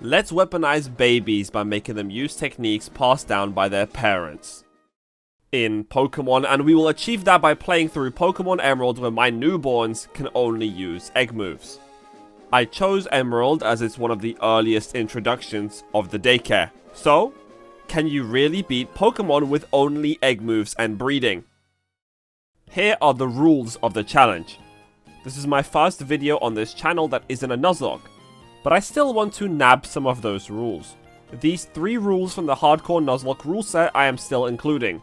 Let's weaponize babies by making them use techniques passed down by their parents in Pokemon, and we will achieve that by playing through Pokemon Emerald, where my newborns can only use egg moves. I chose Emerald as it's one of the earliest introductions of the daycare. So, can you really beat Pokemon with only egg moves and breeding? Here are the rules of the challenge. This is my first video on this channel that isn't a Nuzlocke, but I still want to nab some of those rules. These 3 rules from the hardcore Nuzlocke rule set I am still including.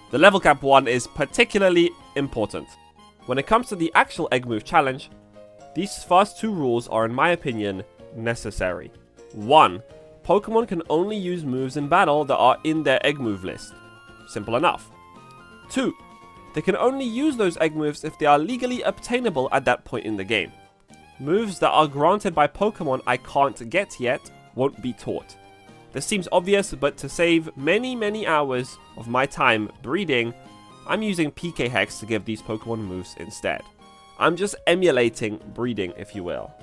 The level cap one is particularly important. When it comes to the actual egg move challenge, these first 2 rules are, in my opinion, necessary. 1. Pokemon can only use moves in battle that are in their egg move list. Simple enough. 2. They can only use those egg moves if they are legally obtainable at that point in the game. Moves that are granted by Pokemon I can't get yet won't be taught. This seems obvious, but to save many hours of my time breeding, I'm using PK Hex to give these Pokemon moves instead. I'm just emulating breeding, if you will.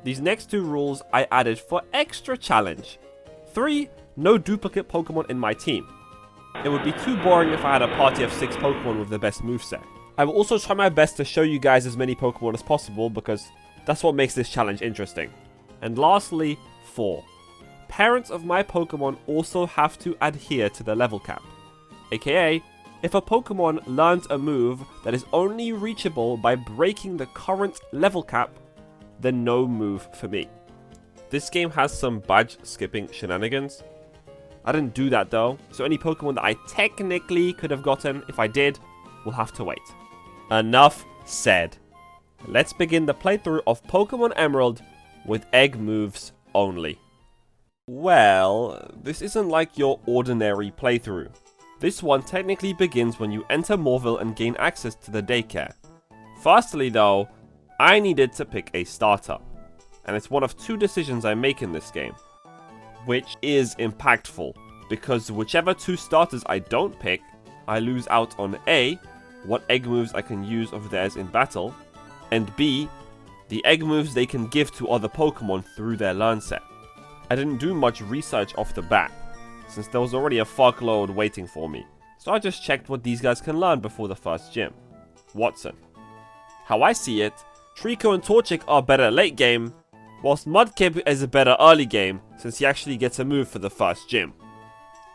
These next 2 rules I added for extra challenge. 3. No duplicate Pokemon in my team. It would be too boring if I had a party of 6 Pokemon with the best moveset. I will also try my best to show you guys as many Pokemon as possible, because that's what makes this challenge interesting. And lastly, 4. Parents of my Pokemon also have to adhere to the level cap. AKA, if a Pokemon learns a move that is only reachable by breaking the current level cap, then no move for me. This game has some badge skipping shenanigans. I didn't do that though, so any Pokemon that I technically could have gotten, if I did, will have to wait. Enough said. Let's begin the playthrough of Pokemon Emerald with egg moves only. Well, this isn't like your ordinary playthrough. This one technically begins when you enter Moorville and gain access to the daycare. Firstly though, I needed to pick a starter, and it's one of 2 decisions I make in this game, which is impactful, because whichever 2 starters I don't pick, I lose out on A, what egg moves I can use of theirs in battle, and B, the egg moves they can give to other Pokemon through their learn set. I didn't do much research off the bat, since there was already a fuckload waiting for me, so I just checked what these guys can learn before the first gym. Watson. How I see it, Trico and Torchic are better late game, whilst Mudkip is a better early game, since he actually gets a move for the first gym.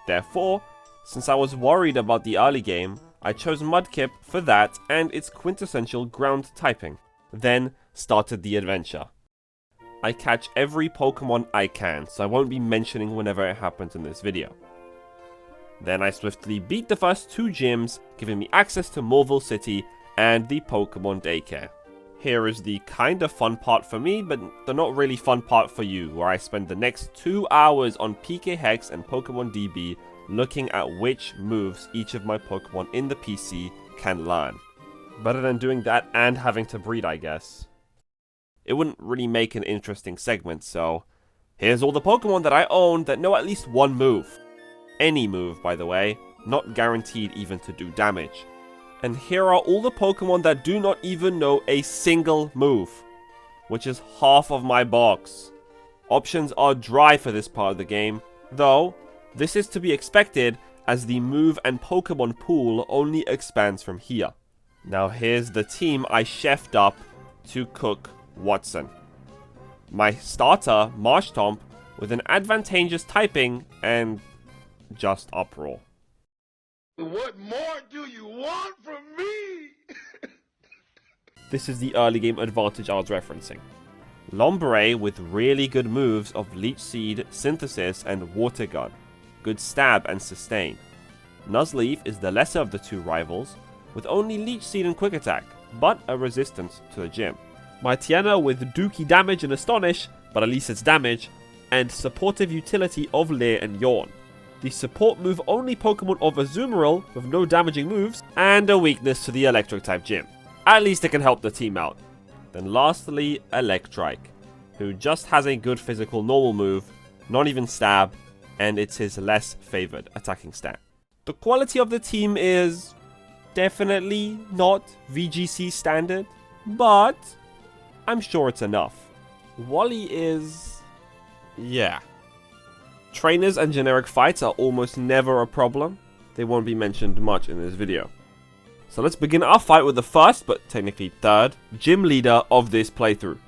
Therefore, since I was worried about the early game, I chose Mudkip for that and its quintessential ground typing. Then started the adventure. I catch every Pokemon I can, so I won't be mentioning whenever it happens in this video. Then I swiftly beat the first 2 gyms, giving me access to Moorville City and the Pokemon Daycare. Here is the kinda fun part for me, but the not really fun part for you, where I spend the next 2 hours on PK Hex and Pokemon DB looking at which moves each of my Pokemon in the PC can learn. Better than doing that and having to breed, I guess. It wouldn't really make an interesting segment, so here's all the Pokemon that I own that know at least 1 move. Any move, by the way, not guaranteed even to do damage. And here are all the Pokemon that do not even know a single move, which is half of my box. Options are dry for this part of the game, though this is to be expected as the move and Pokemon pool only expands from here. Now here's the team I chefed up to cook Watson. My starter, Marshtomp, with an advantageous typing and just Uproar. What more do you want from me? This is the early game advantage I was referencing. Lombre with really good moves of Leech Seed, Synthesis, and Water Gun. Good stab and sustain. Nuzleaf is the lesser of the 2 rivals, with only Leech Seed and Quick Attack, but a resistance to the gym. My Tiana with Dookie damage and Astonish, but at least it's damage, and supportive utility of Leer and Yawn. The support move only Pokemon of Azumarill with no damaging moves, and a weakness to the electric type gym. At least it can help the team out. Then lastly, Electrike, who just has a good physical normal move, not even stab, and it's his less favored attacking stat. The quality of the team is definitely not VGC standard, but I'm sure it's enough. Wally is Yeah. Trainers and generic fights are almost never a problem. They won't be mentioned much in this video. So let's begin our fight with the first, but technically third, gym leader of this playthrough.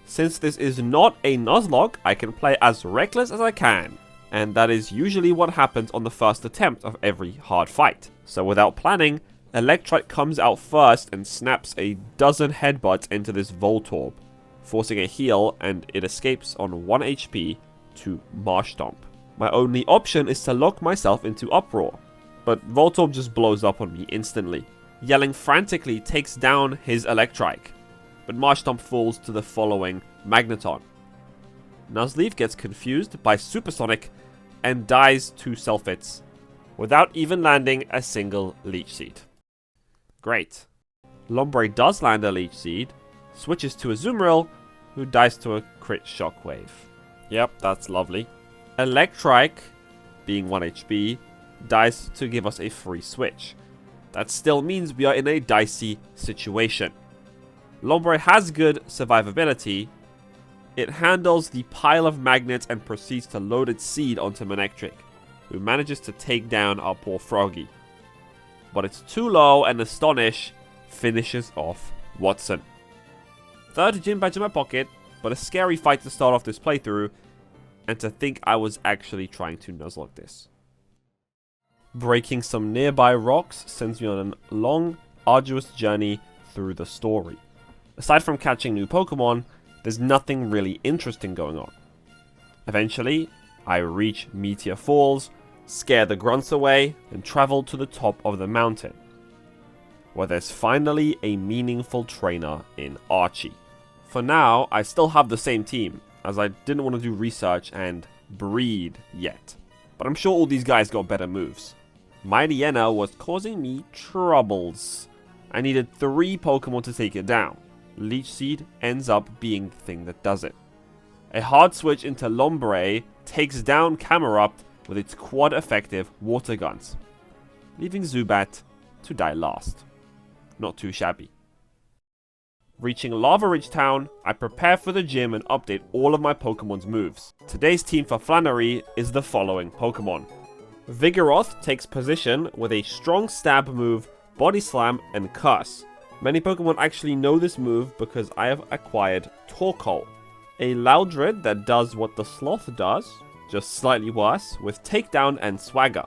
Since this is not a Nuzlocke, I can play as reckless as I can. And that is usually what happens on the first attempt of every hard fight. So without planning, Electrite comes out first and snaps a dozen headbutts into this Voltorb, forcing a heal, and it escapes on 1 HP to Marsh Stomp. My only option is to lock myself into Uproar, but Voltorb just blows up on me instantly. Yelling frantically takes down his Electrike, but Marsh Stomp falls to the following Magneton. Nuzleaf gets confused by Supersonic and dies to Self-Hits, without even landing a single Leech Seed. Great. Lombre does land a Leech Seed, switches to Azumarill, who dies to a crit Shockwave. Yep, that's lovely. Electrike, being 1 HP, dies to give us a free switch. That still means we are in a dicey situation. Lombre has good survivability. It handles the pile of magnets and proceeds to load its seed onto Manectric, who manages to take down our poor Froggy. But it's too low, and Astonish finishes off Watson. Third gym badge in my pocket, but a scary fight to start off this playthrough, and to think I was actually trying to Nuzlocke this. Breaking some nearby rocks sends me on a long, arduous journey through the story. Aside from catching new Pokemon, there's nothing really interesting going on. Eventually, I reach Meteor Falls, scare the grunts away, and travel to the top of the mountain, where there's finally a meaningful trainer in Archie. For now, I still have the same team, as I didn't want to do research and breed yet. But I'm sure all these guys got better moves. Mightyena was causing me troubles. I needed 3 Pokemon to take it down. Leech Seed ends up being the thing that does it. A hard switch into Lombre takes down Camerupt with its quad effective water guns, leaving Zubat to die last. Not too shabby. Reaching Lava Ridge Town, I prepare for the gym and update all of my Pokemon's moves. Today's team for Flannery is the following Pokemon. Vigoroth takes position with a strong stab move, Body Slam, and Curse. Many Pokemon actually know this move because I have acquired Torkoal, a Loudred that does what the Sloth does, just slightly worse, with Takedown and Swagger.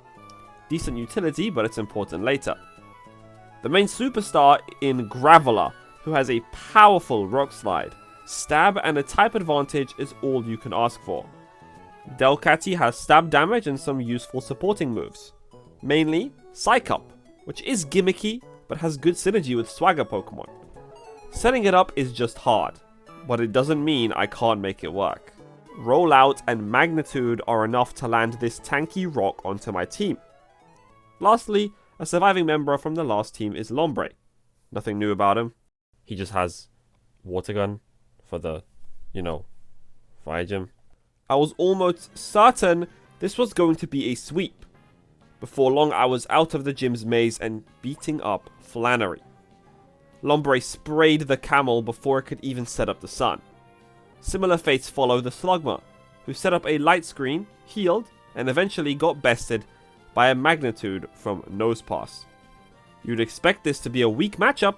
Decent utility, but it's important later. The main superstar in Graveler, who has a powerful Rock Slide. Stab and a type advantage is all you can ask for. Delcatty has stab damage and some useful supporting moves. Mainly, Psych Up, which is gimmicky, but has good synergy with Swagger Pokemon. Setting it up is just hard, but it doesn't mean I can't make it work. Rollout and Magnitude are enough to land this tanky rock onto my team. Lastly, a surviving member from the last team is Lombre. Nothing new about him. He just has Water Gun for the, Fire Gym. I was almost certain this was going to be a sweep. Before long, I was out of the gym's maze and beating up Flannery. Lombre sprayed the camel before it could even set up the sun. Similar fates follow the Slugma, who set up a light screen, healed, and eventually got bested by a Magnitude from Nosepass. You'd expect this to be a weak matchup,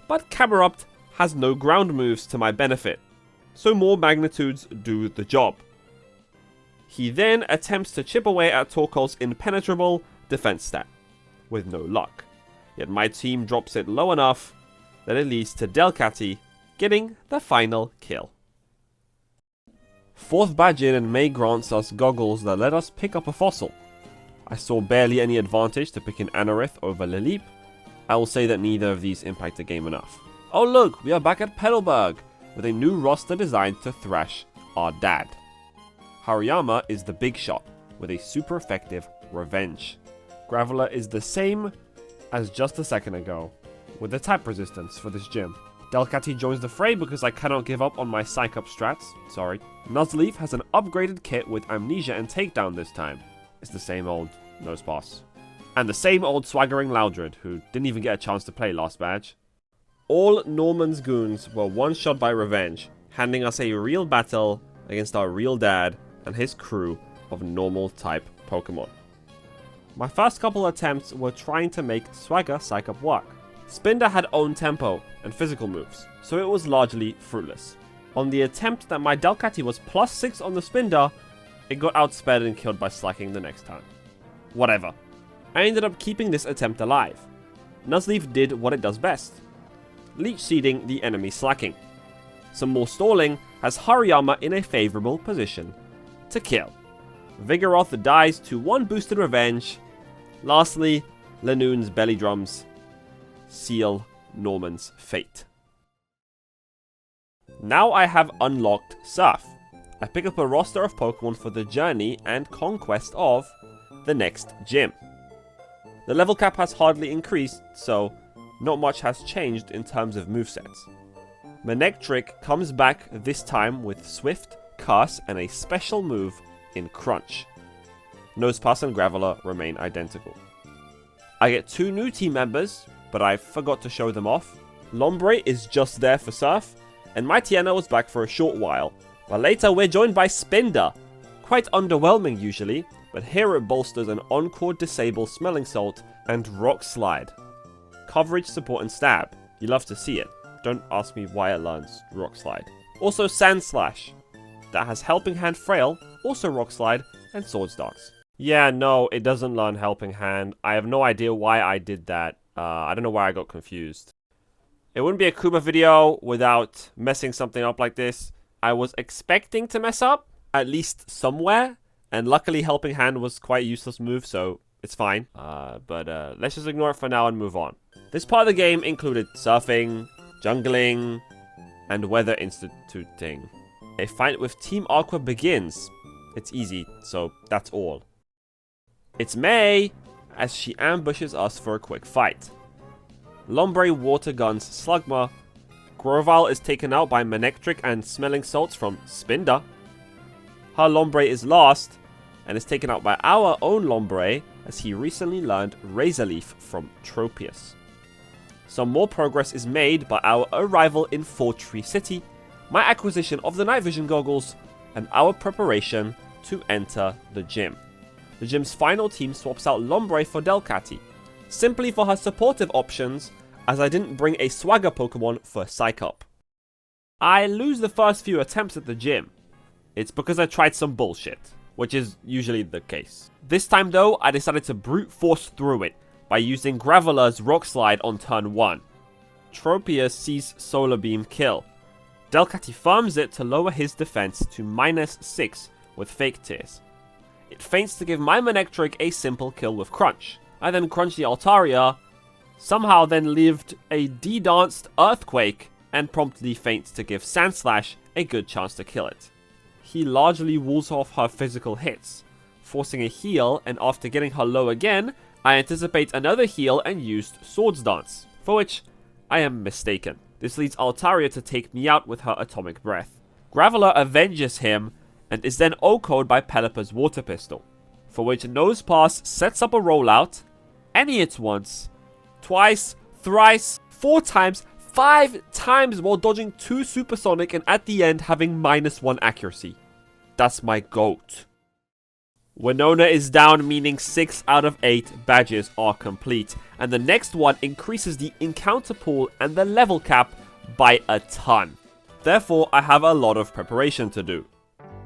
but Camerupt has no ground moves to my benefit, so more Magnitudes do the job. He then attempts to chip away at Torkoal's impenetrable defense stat, with no luck. Yet my team drops it low enough that it leads to Delcatty getting the final kill. 4th badge in, and May grants us goggles that let us pick up a fossil. I saw barely any advantage to picking Anorith over Lileep. I will say that neither of these impact the game enough. Oh look, we are back at Petalburg, with a new roster designed to thrash our dad. Hariyama is the big shot, with a super effective Revenge. Graveler is the same as just a second ago, with the type resistance for this gym. Delcatty joins the fray because I cannot give up on my Psych Up strats, sorry. Nuzleaf has an upgraded kit with Amnesia and Takedown this time. It's the same old Nosepass. And the same old swaggering Loudred, who didn't even get a chance to play last badge. All Norman's goons were one-shot by Revenge, handing us a real battle against our real dad and his crew of normal type Pokemon. My first couple attempts were trying to make Swagger Psych Up work. Spinder had own tempo and physical moves, so it was largely fruitless. On the attempt that my Delcatty was +6 on the Spinder, it got outsped and killed by slacking the next turn. Whatever. I ended up keeping this attempt alive. Nuzleaf did what it does best. Leech Seeding the enemy slacking. Some more stalling has Hariyama in a favourable position to kill. Vigoroth dies to 1 boosted revenge. Lastly, Lanoon's belly drums seal Norman's fate. Now I have unlocked Surf. I pick up a roster of Pokemon for the journey and conquest of the next gym. The level cap has hardly increased, so not much has changed in terms of movesets. Manectric comes back this time with Swift, Curse, and a special move in Crunch. Nosepass and Graveler remain identical. I get 2 new team members, but I forgot to show them off. Lombre is just there for Surf, and Mightyena was back for a short while, but later we're joined by Spinder. Quite underwhelming usually, but here it bolsters an Encore Disable Smelling Salt and Rock Slide. Coverage, support, and stab. You love to see it. Don't ask me why it learns Rock Slide. Also Sand Slash. That has Helping Hand Frail, also Rock Slide, and Swords Dance. Yeah, no, it doesn't learn Helping Hand. I have no idea why I did that. I don't know why I got confused. It wouldn't be a Kuma video without messing something up like this. I was expecting to mess up, at least somewhere, and luckily Helping Hand was quite a useless move, so it's fine. But let's just ignore it for now and move on. This part of the game included surfing, jungling, and weather instituting. A fight with Team Aqua begins. It's easy, so that's all. It's May, as she ambushes us for a quick fight. Lombre water guns Slugma. Grovyle is taken out by Manectric and Smelling Salts from Spinder. Her Lombre is lost, and is taken out by our own Lombre, as he recently learned Razor Leaf from Tropius. Some more progress is made by our arrival in Fortree City, my acquisition of the night vision goggles, and our preparation to enter the gym. The gym's final team swaps out Lombre for Delcatty, simply for her supportive options, as I didn't bring a Swagger Pokemon for Psych Up. I lose the first few attempts at the gym. It's because I tried some bullshit, which is usually the case. This time though, I decided to brute force through it by using Graveler's Rock Slide on turn 1. Tropius sees Solar Beam kill. Delcatty farms it to lower his defense to -6 with Fake Tears. It feints to give my Manectric a simple kill with Crunch. I then crunch the Altaria, somehow then lived a de-danced Earthquake, and promptly feints to give Sandslash a good chance to kill it. He largely walls off her physical hits, forcing a heal, and after getting her low again, I anticipate another heal and used Swords Dance, for which I am mistaken. This leads Altaria to take me out with her Atomic Breath. Graveler avenges him, and is then OHKO'd by Pelipper's Water Pistol, for which Nosepass sets up a rollout, and he hits once, twice, thrice, 4 times, 5 times while dodging 2 Supersonic and at the end having -1 accuracy. That's my GOAT. Winona is down, meaning 6 out of 8 badges are complete, and the next one increases the encounter pool and the level cap by a ton. Therefore, I have a lot of preparation to do.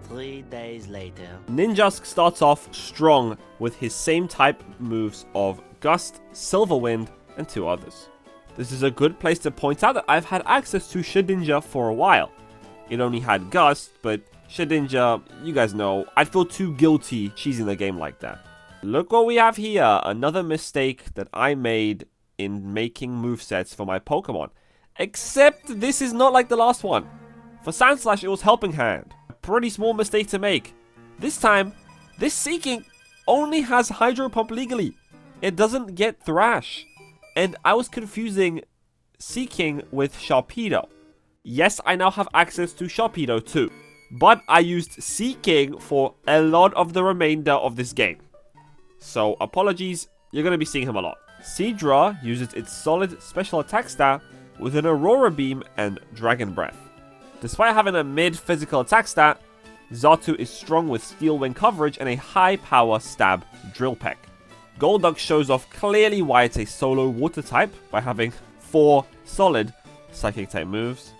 3 days later. Ninjask starts off strong with his same type moves of Gust, Silver Wind, and 2 others. This is a good place to point out that I've had access to Shedinja for a while. It only had Gust, but Shedinja, you guys know, I'd feel too guilty cheesing the game like that. Look what we have here, another mistake that I made in making movesets for my Pokemon. Except this is not like the last one. For Sandslash it was Helping Hand. A pretty small mistake to make. This time, this Seeking only has Hydro Pump legally. It doesn't get Thrash. And I was confusing Seeking with Sharpedo. Yes, I now have access to Sharpedo too, but I used Seeking for a lot of the remainder of this game. So apologies, you're going to be seeing him a lot. Seadra uses its solid special attack stat with an Aurora Beam and Dragon Breath. Despite having a mid physical attack stat, Xatu is strong with steel wing coverage and a high power stab drill peck. Golduck shows off clearly why it's a solo water type by having 4 solid psychic type moves.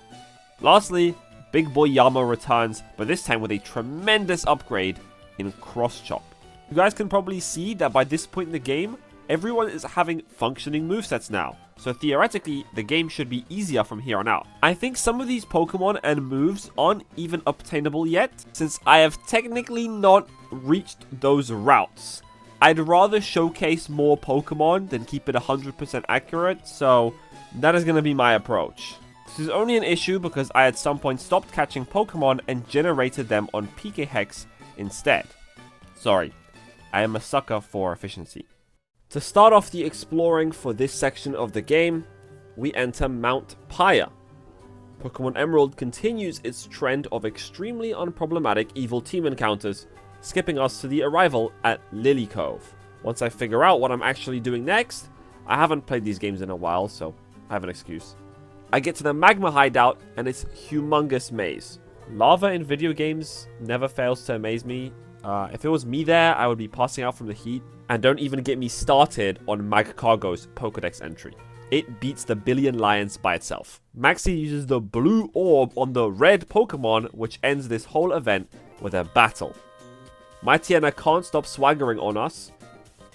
Lastly, Big Boy Yama returns, but this time with a tremendous upgrade in Cross Chop. You guys can probably see that by this point in the game, everyone is having functioning movesets now, so theoretically, the game should be easier from here on out. I think some of these Pokemon and moves aren't even obtainable yet, since I have technically not reached those routes. I'd rather showcase more Pokemon than keep it 100% accurate, so that is going to be my approach. This is only an issue because I at some point stopped catching Pokemon and generated them on PK Hex instead. Sorry, I am a sucker for efficiency. To start off the exploring for this section of the game, we enter Mount Pyre. Pokémon Emerald continues its trend of extremely unproblematic evil team encounters, skipping us to the arrival at Lily Cove. Once I figure out what I'm actually doing next, I haven't played these games in a while, so I have an excuse. I get to the Magma hideout and its humongous maze. Lava in video games never fails to amaze me. If it was me there, I would be passing out from the heat. And don't even get me started on Magcargo's Pokedex entry. It beats the Billion Lions by itself. Maxie uses the blue orb on the red Pokemon, which ends this whole event with a battle. Mightyena can't stop swaggering on us.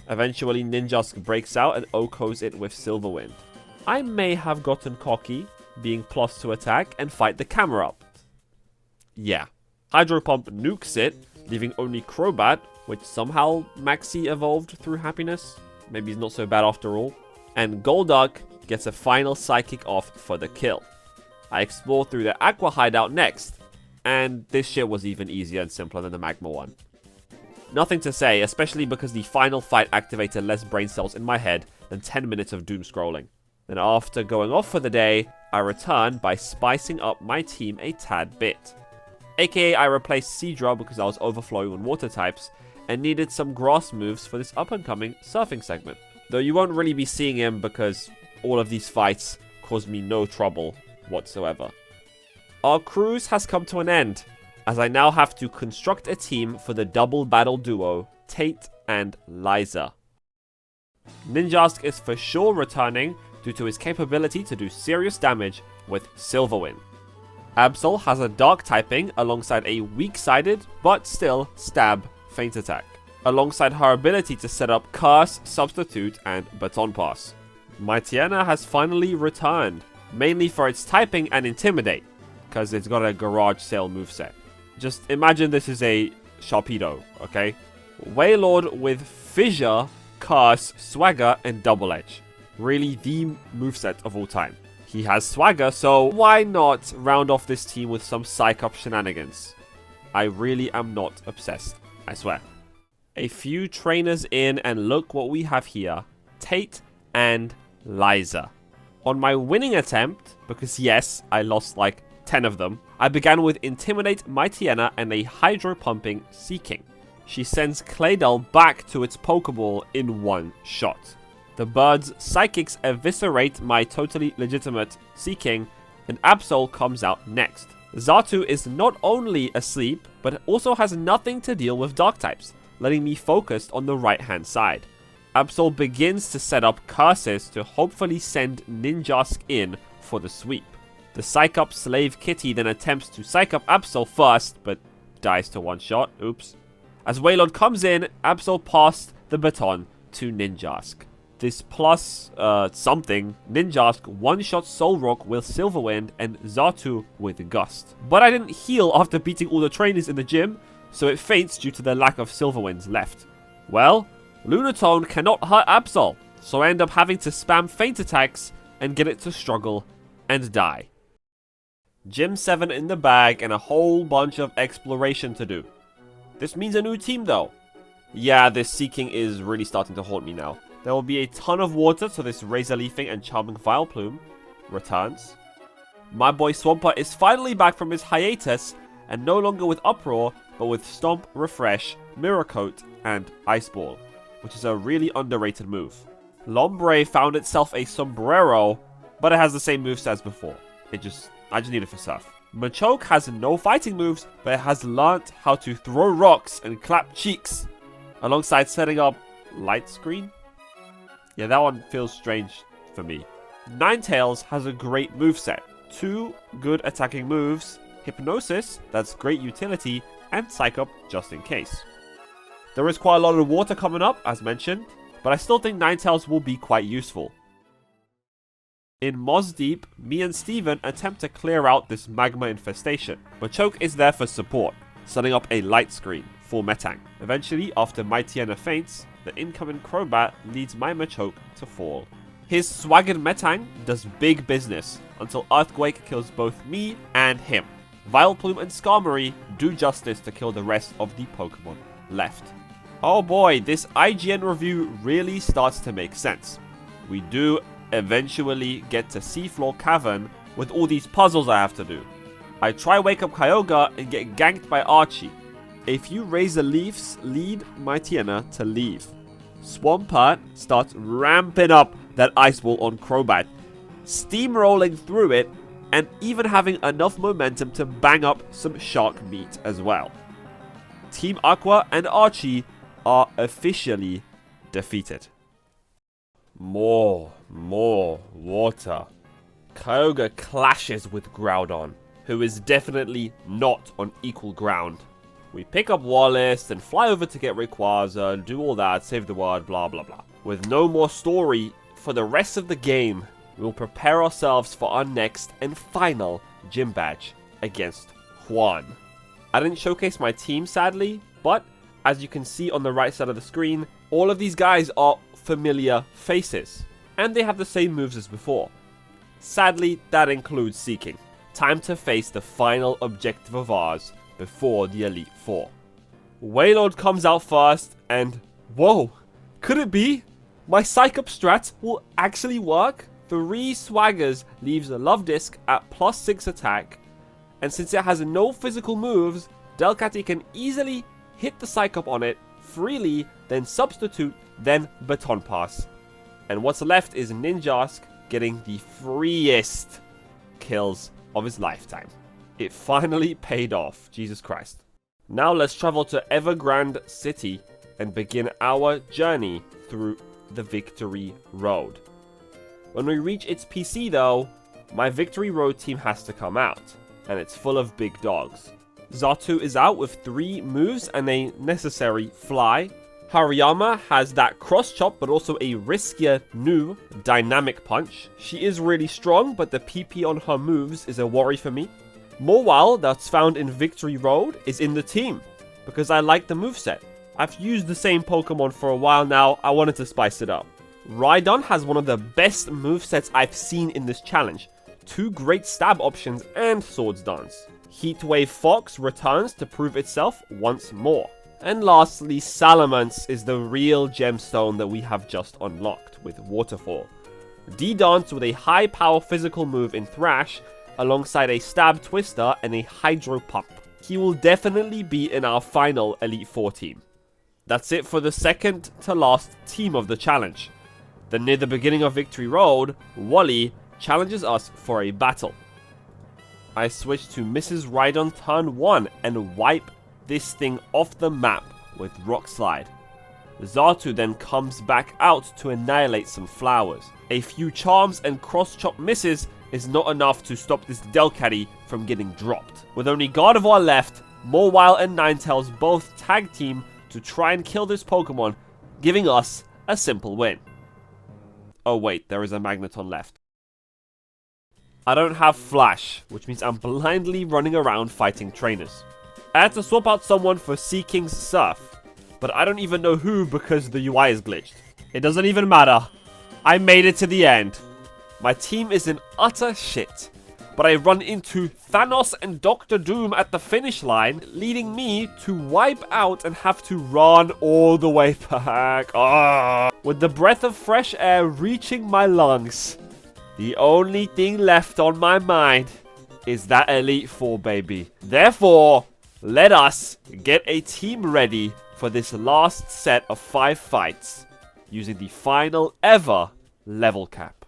Eventually, Ninjask breaks out and OHKOs it with Silver Wind. I may have gotten cocky, being plus to attack and fight the camera up. Yeah. Hydro Pump nukes it, leaving only Crobat, which somehow Maxie evolved through happiness. Maybe he's not so bad after all. And Golduck gets a final Psychic off for the kill. I explore through the Aqua hideout next, and this shit was even easier and simpler than the Magma one. Nothing to say, especially because the final fight activated less brain cells in my head than 10 minutes of doom scrolling. Then after going off for the day, I return by spicing up my team a tad bit. AKA I replaced Seadra because I was overflowing on water types, and needed some grass moves for this up-and-coming surfing segment. Though you won't really be seeing him because all of these fights caused me no trouble whatsoever. Our cruise has come to an end, as I now have to construct a team for the double battle duo, Tate and Liza. Ninjask is for sure returning due to his capability to do serious damage with Silver Wind. Absol has a dark typing alongside a weak-sided, but still stab feint attack, alongside her ability to set up Curse, Substitute, and Baton Pass. Mightyena has finally returned, mainly for its typing and Intimidate, because it's got a garage sale moveset. Just imagine this is a Sharpedo, okay? Wailord with Fissure, Curse, Swagger, and Double Edge. Really the moveset of all time. He has Swagger, so why not round off this team with some Psych-Up shenanigans? I really am not obsessed, I swear. A few trainers in, and look what we have here. Tate and Liza. On my winning attempt, because yes, I lost like 10 of them, I began with Intimidate Mightyena and a Hydro Pumping Seeking. She sends Claydol back to its Pokeball in one shot. The bird's Psychics eviscerate my totally legitimate Seeking, and Absol comes out next. Xatu is not only asleep, but also has nothing to deal with Dark types, letting me focus on the right hand side. Absol begins to set up curses to hopefully send Ninjask in for the sweep. The Psych-Up Slave Kitty then attempts to Psych-Up Absol first, but dies to one shot, oops. As Wailord comes in, Absol passed the baton to Ninjask. This plus something, Ninjask one-shot Soul Rock with Silver Wind and Xatu with Gust. But I didn't heal after beating all the trainers in the gym, so it faints due to the lack of Silver Winds left. Well, Lunatone cannot hurt Absol, so I end up having to spam feint attacks and get it to struggle and die. Gym 7 in the bag and a whole bunch of exploration to do. This means a new team though. Yeah, this Seeking is really starting to haunt me now. There will be a ton of water, so this Razor Leafing and Charming Vileplume returns. My boy Swampert is finally back from his hiatus, and no longer with Uproar, but with Stomp, Refresh, Mirror Coat, and Ice Ball, which is a really underrated move. Lombre found itself a Sombrero, but it has the same moveset as before. I just need it for Surf. Machoke has no fighting moves, but it has learnt how to throw rocks and clap cheeks, alongside setting up light screen. Yeah, that one feels strange for me. Ninetales has a great moveset. 2 good attacking moves, Hypnosis, that's great utility, and Psych Up just in case. There is quite a lot of water coming up, as mentioned, but I still think Ninetales will be quite useful. In Moz Deep, me and Steven attempt to clear out this magma infestation. Machoke is there for support, setting up a light screen for Metang. Eventually, after Mightyena faints, the incoming Crobat leads my Machoke to fall. His swaggered Metang does big business until Earthquake kills both me and him. Vileplume and Skarmory do justice to kill the rest of the Pokemon left. Oh boy, this IGN review really starts to make sense. We do eventually get to Seafloor Cavern with all these puzzles I have to do. I try Wake Up Kyogre and get ganked by Archie. A few Razor Leafs lead Mightyena to leave. Swampert starts ramping up that Ice Ball on Crobat, steamrolling through it, and even having enough momentum to bang up some shark meat as well. Team Aqua and Archie are officially defeated. More water. Kyogre clashes with Groudon, who is definitely not on equal ground. We pick up Wallace and fly over to get Rayquaza and do all that, save the world, blah blah blah. With no more story for the rest of the game, we'll prepare ourselves for our next and final gym badge against Juan. I didn't showcase my team sadly, but as you can see on the right side of the screen, all of these guys are familiar faces, and they have the same moves as before. Sadly, that includes Seeking. Time to face the final objective of ours before the Elite Four. Wailord comes out first, and whoa, could it be? My Psych Up strat will actually work? 3 Swaggers leaves a Love Disc at +6 attack, and since it has no physical moves, Delcatty can easily hit the Psych Up on it freely, then substitute, then Baton Pass. And what's left is Ninjask getting the freest kills of his lifetime. It finally paid off, Jesus Christ. Now let's travel to Evergrande City and begin our journey through the Victory Road. When we reach its PC though, my Victory Road team has to come out, and it's full of big dogs. Xatu is out with 3 moves and a necessary fly. Hariyama has that cross chop but also a riskier new dynamic punch. She is really strong, but the PP on her moves is a worry for me. Mawile, that's found in Victory Road, is in the team because I like the moveset. I've used the same Pokemon for a while now, I wanted to spice it up. Rhydon has one of the best movesets I've seen in this challenge. 2 great stab options and Swords Dance. Heatwave Fox returns to prove itself once more. And lastly, Salamence is the real gemstone that we have just unlocked with Waterfall. D-Dance with a high power physical move in Thrash, alongside a Stab Twister and a Hydro Pump. He will definitely be in our final Elite Four team. That's it for the second to last team of the challenge. Then near the beginning of Victory Road, Wally challenges us for a battle. I switch to Mrs. Rhydon turn 1 and wipe this thing off the map with Rock Slide. Xatu then comes back out to annihilate some flowers. A few charms and cross chop misses is not enough to stop this Delcatty from getting dropped. With only Gardevoir left, Mawile and Ninetales both tag team to try and kill this Pokemon, giving us a simple win. Oh wait, there is a Magneton left. I don't have Flash, which means I'm blindly running around fighting trainers. I had to swap out someone for Seeking's Surf, but I don't even know who because the UI is glitched. It doesn't even matter. I made it to the end. My team is in utter shit, but I run into Thanos and Dr. Doom at the finish line, leading me to wipe out and have to run all the way back. With the breath of fresh air reaching my lungs, the only thing left on my mind is that Elite Four, baby. Therefore, let us get a team ready for this last set of 5 fights, using the final ever level cap.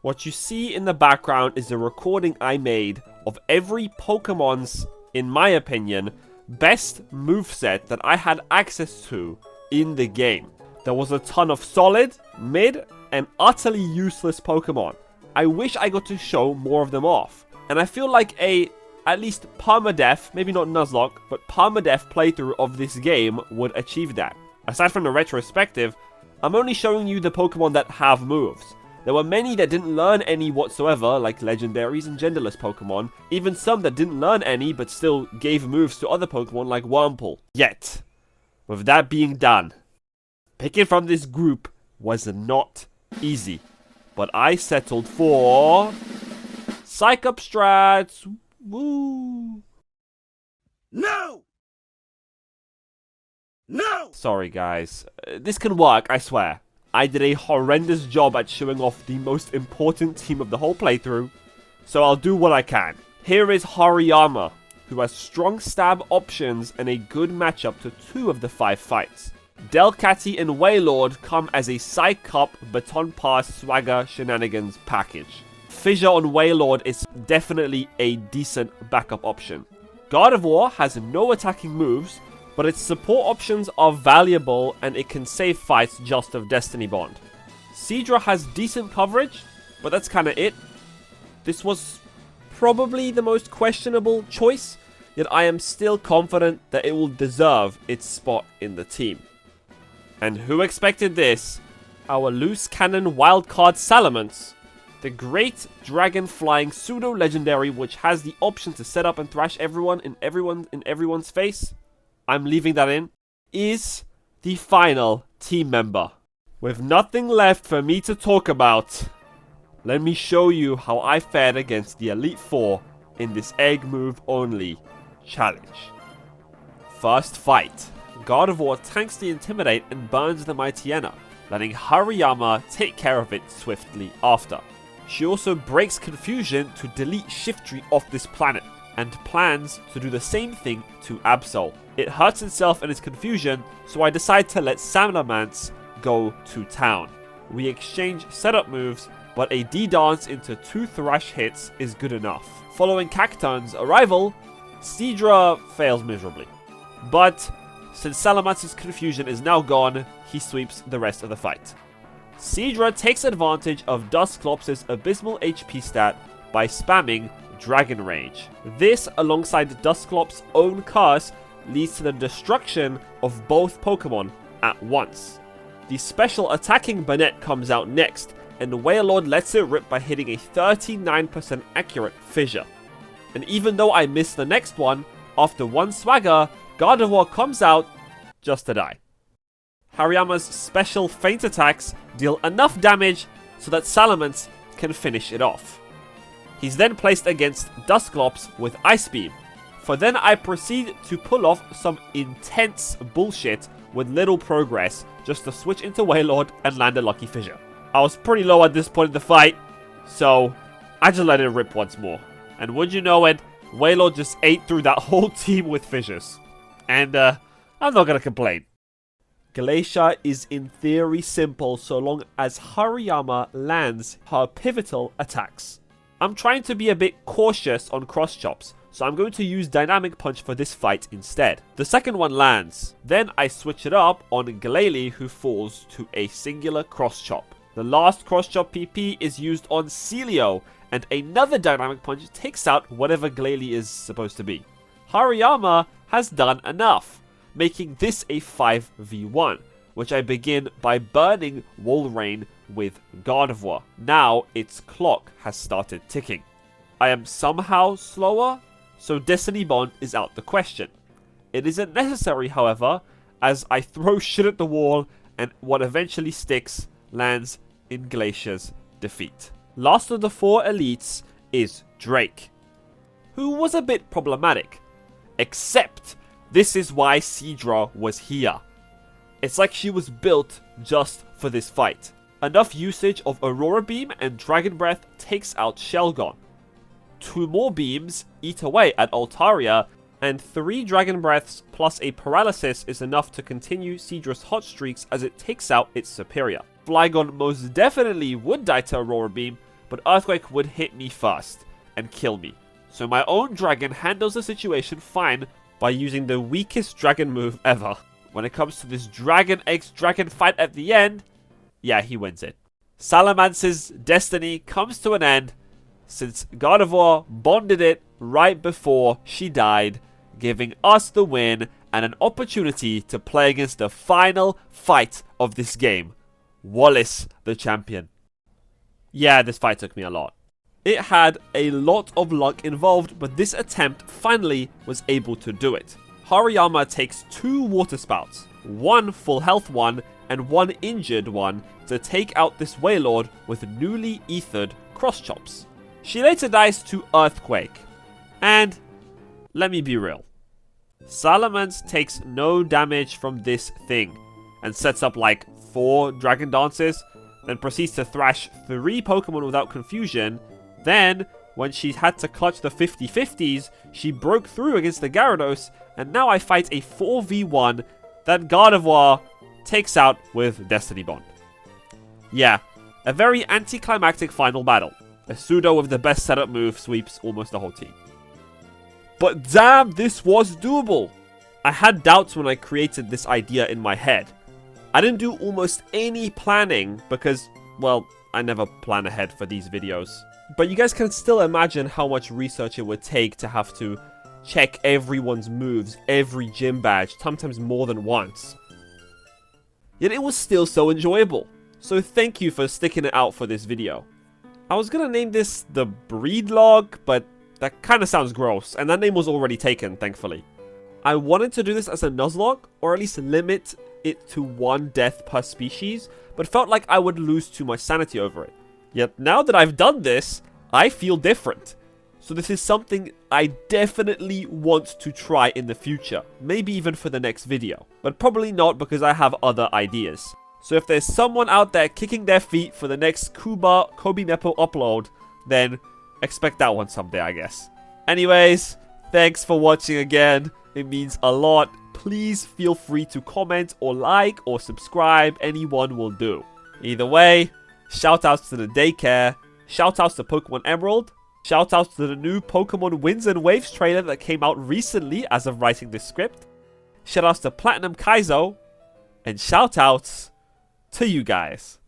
What you see in the background is a recording I made of every Pokemon's, in my opinion, best moveset that I had access to in the game. There was a ton of solid, mid, and utterly useless Pokemon. I wish I got to show more of them off. And I feel like at least permadeath, maybe not Nuzlocke, but permadeath playthrough of this game would achieve that. Aside from the retrospective, I'm only showing you the Pokemon that have moves. There were many that didn't learn any whatsoever, like legendaries and genderless Pokemon. Even some that didn't learn any, but still gave moves to other Pokemon like Wurmple. Yet, with that being done, picking from this group was not easy. But I settled for Psych Up Strats. Woo! No! No! Sorry guys, this can work, I swear. I did a horrendous job at showing off the most important team of the whole playthrough, so I'll do what I can. Here is Hariyama, who has strong stab options and a good matchup to 2 of the 5 fights. Delcatty and Wailord come as a Psych Up Baton Pass Swagger Shenanigans package. Fissure on Wailord is definitely a decent backup option. Gardevoir has no attacking moves, but its support options are valuable and it can save fights just of Destiny Bond. Seadra has decent coverage, but that's kinda it. This was probably the most questionable choice, yet I am still confident that it will deserve its spot in the team. And who expected this? Our loose cannon wildcard Salamence, the great dragon flying pseudo legendary which has the option to set up and thrash everyone in everyone's face. I'm leaving that in, is the final team member. With nothing left for me to talk about, let me show you how I fared against the Elite Four in this egg move only challenge. First fight. Gardevoir tanks the Intimidate and burns the Mightyena, letting Hariyama take care of it swiftly after. She also breaks Confusion to delete Shiftry off this planet, and plans to do the same thing to Absol. It hurts itself in its confusion, so I decide to let Salamence go to town. We exchange setup moves, but a D-Dance into 2 Thrash hits is good enough. Following Cactunn's arrival, Seadra fails miserably. But since Salamance's confusion is now gone, he sweeps the rest of the fight. Seadra takes advantage of Dusclops' abysmal HP stat by spamming Dragon Rage. This, alongside Dusclops' own curse, leads to the destruction of both Pokemon at once. The special attacking Banette comes out next, and Wailord lets it rip by hitting a 39% accurate Fissure. And even though I miss the next one, after one Swagger, Gardevoir comes out just to die. Hariyama's special feint attacks deal enough damage so that Salamence can finish it off. He's then placed against Dusclops with Ice Beam, for then I proceed to pull off some intense bullshit with little progress just to switch into Wailord and land a lucky Fissure. I was pretty low at this point in the fight, so I just let it rip once more. And would you know it, Wailord just ate through that whole team with Fissures. And I'm not gonna complain. Glacier is in theory simple so long as Hariyama lands her pivotal attacks. I'm trying to be a bit cautious on cross chops, so I'm going to use Dynamic Punch for this fight instead. The second one lands, then I switch it up on Glalie, who falls to a singular cross chop. The last cross chop PP is used on Celio, and another Dynamic Punch takes out whatever Glalie is supposed to be. Hariyama has done enough, making this a 5v1, which I begin by burning Walrein with Gardevoir. Now its clock has started ticking. I am somehow slower, so Destiny Bond is out the question. It isn't necessary, however, as I throw shit at the wall and what eventually sticks lands in Glacier's defeat. Last of the 4 elites is Drake, who was a bit problematic, except this is why Seadra was here. It's like she was built just for this fight. Enough usage of Aurora Beam and Dragon Breath takes out Shelgon. 2 more beams eat away at Altaria, and 3 Dragon Breaths plus a Paralysis is enough to continue Seadra's hot streaks as it takes out its superior. Flygon most definitely would die to Aurora Beam, but Earthquake would hit me first and kill me. So my own dragon handles the situation fine by using the weakest dragon move ever. When it comes to this Dragon X Dragon fight at the end, yeah, he wins it. Salamance's destiny comes to an end since Gardevoir bonded it right before she died, giving us the win and an opportunity to play against the final fight of this game. Wallace, the champion. Yeah, this fight took me a lot. It had a lot of luck involved, but this attempt finally was able to do it. Hariyama takes 2 water spouts, 1 full health one and 1 injured one, to take out this Wailord with newly ethered cross chops. She later dies to Earthquake. And let me be real. Salamence takes no damage from this thing and sets up like 4 Dragon Dances, then proceeds to thrash 3 Pokemon without confusion. Then, when she had to clutch the 50-50s, she broke through against the Gyarados, and now I fight a 4v1 that Gardevoir takes out with Destiny Bond. Yeah, a very anticlimactic final battle. A pseudo with the best setup move sweeps almost the whole team. But damn, this was doable! I had doubts when I created this idea in my head. I didn't do almost any planning because, well, I never plan ahead for these videos. But you guys can still imagine how much research it would take to have to check everyone's moves, every gym badge, sometimes more than once. Yet it was still so enjoyable. So thank you for sticking it out for this video. I was gonna name this the Breed Log, but that kinda sounds gross, and that name was already taken, thankfully. I wanted to do this as a Nuzlocke, or at least limit it to 1 death per species, but felt like I would lose too much sanity over it. Yet now that I've done this, I feel different. So this is something I definitely want to try in the future, maybe even for the next video, but probably not because I have other ideas. So if there's someone out there kicking their feet for the next Kobe Mepo upload, then expect that one someday, I guess. Anyways, thanks for watching again. It means a lot. Please feel free to comment or like or subscribe. Anyone will do. Either way, shoutouts to the daycare, shoutouts to Pokemon Emerald, shoutouts to the new Pokemon Winds and Waves trailer that came out recently as of writing this script, shoutouts to Platinum Kaizo, and shoutouts to you guys.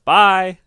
Bye!